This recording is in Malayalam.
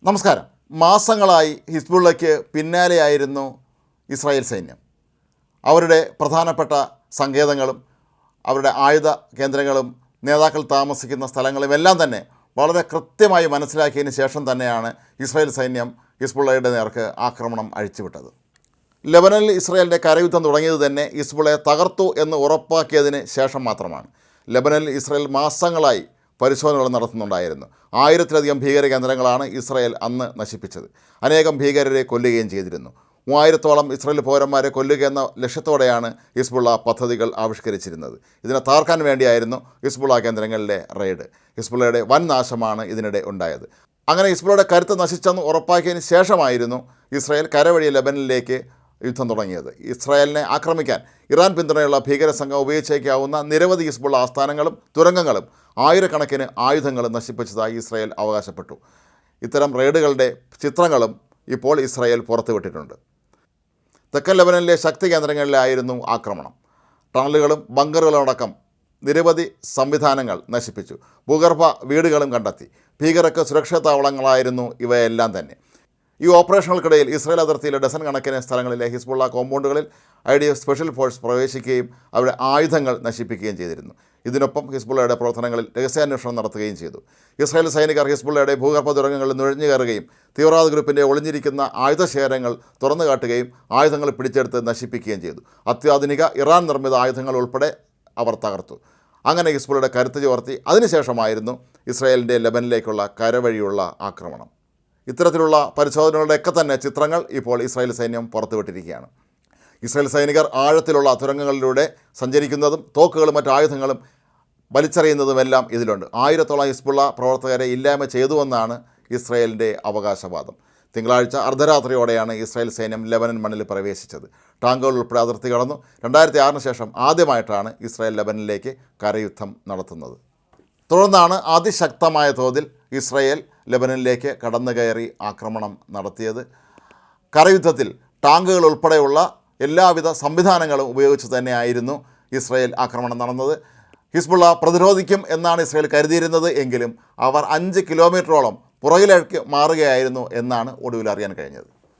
നമസ്കാരം. മാസങ്ങളായി ഹിസ്ബുള്ളയ്ക്ക് പിന്നാലെയായിരുന്നു ഇസ്രായേൽ സൈന്യം. അവരുടെ പ്രധാനപ്പെട്ട സങ്കേതങ്ങളും അവരുടെ ആയുധ കേന്ദ്രങ്ങളും നേതാക്കൾ താമസിക്കുന്ന സ്ഥലങ്ങളുമെല്ലാം തന്നെ വളരെ കൃത്യമായി മനസ്സിലാക്കിയതിന് ശേഷം തന്നെയാണ് ഇസ്രായേൽ സൈന്യം ഹിസ്ബുള്ളയുടെ നേർക്ക് ആക്രമണം അഴിച്ചുവിട്ടത്. ലെബനനിൽ ഇസ്രായേലിൻ്റെ കരയുദ്ധം തുടങ്ങിയത് തന്നെ ഹിസ്ബുള്ളയെ തകർത്തു എന്ന് ഉറപ്പാക്കിയതിന് ശേഷം മാത്രമാണ്. ലെബനനിൽ ഇസ്രായേൽ മാസങ്ങളായി പരിശോധനകൾ നടത്തുന്നുണ്ടായിരുന്നു. 1000-ലധികം ഭീകര കേന്ദ്രങ്ങളാണ് ഇസ്രായേൽ അന്ന് നശിപ്പിച്ചത്. അനേകം ഭീകരരെ കൊല്ലുകയും ചെയ്തിരുന്നു. 3000-ഓളം ഇസ്രായേൽ പൗരന്മാരെ കൊല്ലുക എന്ന ലക്ഷ്യത്തോടെയാണ് ഹിസ്ബുള്ള പദ്ധതികൾ ആവിഷ്കരിച്ചിരുന്നത്. ഇതിനെ തകർക്കാൻ വേണ്ടിയായിരുന്നു ഹിസ്ബുള്ള കേന്ദ്രങ്ങളിലെ റെയ്ഡ്. ഹിസ്ബുള്ളയുടെ വൻ നാശമാണ് ഇതിനിടെ ഉണ്ടായത്. അങ്ങനെ ഹിസ്ബുള്ളയുടെ കരുത്ത് നശിച്ചെന്ന് ഉറപ്പാക്കിയതിന് ശേഷമായിരുന്നു ഇസ്രായേൽ കരവഴി ലെബനനിലേക്ക് യുദ്ധം തുടങ്ങിയത്. ഇസ്രായേലിനെ ആക്രമിക്കാൻ ഇറാൻ പിന്തുണയുള്ള ഭീകര സംഘം ഉപയോഗിച്ചേക്കാവുന്ന നിരവധി ഹിസ്ബുള്ള ആസ്ഥാനങ്ങളും തുരങ്കങ്ങളും ആയിരക്കണക്കിന് ആയുധങ്ങളും നശിപ്പിച്ചതായി ഇസ്രായേൽ അവകാശപ്പെട്ടു. ഇത്തരം റെയ്ഡുകളുടെ ചിത്രങ്ങളും ഇപ്പോൾ ഇസ്രായേൽ പുറത്തുവിട്ടിട്ടുണ്ട്. തെക്കൻ ലെബനനിലെ ശക്തി കേന്ദ്രങ്ങളിലായിരുന്നു ആക്രമണം. ടണലുകളും ബങ്കറുകളും അടക്കം നിരവധി സംവിധാനങ്ങൾ നശിപ്പിച്ചു. ഭൂഗർഭ വീടുകളും കണ്ടെത്തി. ഭീകരർക്ക് സുരക്ഷാ താവളങ്ങളായിരുന്നു ഇവയെല്ലാം തന്നെ. ഈ ഓപ്പറേഷനുകൾക്കിടയിൽ ഇസ്രായേൽ അതിർത്തിയിലെ ഡസൻ കണക്കിന് സ്ഥലങ്ങളിലെ ഹിസ്ബുള്ള കോമ്പൗണ്ടുകളിൽ IDF സ്പെഷ്യൽ ഫോഴ്സ് പ്രവേശിക്കുകയും അവരുടെ ആയുധങ്ങൾ നശിപ്പിക്കുകയും ചെയ്തിരുന്നു. ഇതിനൊപ്പം ഹിസ്ബുള്ളയുടെ പ്രവർത്തനങ്ങളിൽ രഹസ്യാന്വേഷണം നടത്തുകയും ചെയ്തു. ഇസ്രായേൽ സൈനികർ ഹിസ്ബുള്ളയുടെ ഭൂഗർഭ തുരങ്കങ്ങളിൽ നുഴഞ്ഞു കയറുകയും തീവ്രവാദ ഗ്രൂപ്പിൻ്റെ ഒളിഞ്ഞിരിക്കുന്ന ആയുധശേഖരങ്ങൾ തുറന്നു കാട്ടുകയും ആയുധങ്ങൾ പിടിച്ചെടുത്ത് നശിപ്പിക്കുകയും ചെയ്തു. അത്യാധുനിക ഇറാൻ നിർമ്മിത ആയുധങ്ങൾ ഉൾപ്പെടെ അവർ തകർത്തു. അങ്ങനെ ഹിസ്ബുള്ളയുടെ കരുത്ത് ചോർത്തി. അതിനുശേഷമായിരുന്നു ഇസ്രായേലിൻ്റെ ലെബനിലേക്കുള്ള കരവഴിയുള്ള ആക്രമണം. ഇത്തരത്തിലുള്ള പരിശോധനകളുടെയൊക്കെ തന്നെ ചിത്രങ്ങൾ ഇപ്പോൾ ഇസ്രായേൽ സൈന്യം പുറത്തുവിട്ടിരിക്കുകയാണ്. ഇസ്രായേൽ സൈനികർ ആഴത്തിലുള്ള തുരങ്കങ്ങളിലൂടെ സഞ്ചരിക്കുന്നതും തോക്കുകളും മറ്റു ആയുധങ്ങളും വലിച്ചെറിയുന്നതുമെല്ലാം ഇതിലുണ്ട്. 1000-ഓളം ഹിസ്ബുള്ള പ്രവർത്തകരെ ഇല്ലായ്മ ചെയ്തുവെന്നാണ് ഇസ്രായേലിൻ്റെ അവകാശവാദം. തിങ്കളാഴ്ച അർദ്ധരാത്രിയോടെയാണ് ഇസ്രായേൽ സൈന്യം ലെബനൻ മണ്ണിൽ പ്രവേശിച്ചത്. ടാങ്കുകൾ ഉൾപ്പെടെ അതിർത്തി കടന്നു. 2006 ശേഷം ആദ്യമായിട്ടാണ് ഇസ്രായേൽ ലെബനിലേക്ക് കരയുദ്ധം നടത്തുന്നത്. തുടർന്നാണ് അതിശക്തമായ തോതിൽ ഇസ്രായേൽ ലെബനനിലേക്ക് കടന്നു കയറി ആക്രമണം നടത്തിയത്. കരയുദ്ധത്തിൽ ടാങ്കുകൾ ഉൾപ്പെടെയുള്ള എല്ലാവിധ സംവിധാനങ്ങളും ഉപയോഗിച്ച് തന്നെയായിരുന്നു ഇസ്രായേൽ ആക്രമണം നടന്നത്. ഹിസ്ബുള്ള പ്രതിരോധിക്കും എന്നാണ് ഇസ്രായേൽ കരുതിയിരുന്നത്. എങ്കിലും അവർ 5 കിലോമീറ്ററോളം പുറകിലേക്ക് മാറുകയായിരുന്നു എന്നാണ് ഒടുവിൽ അറിയാൻ കഴിഞ്ഞത്.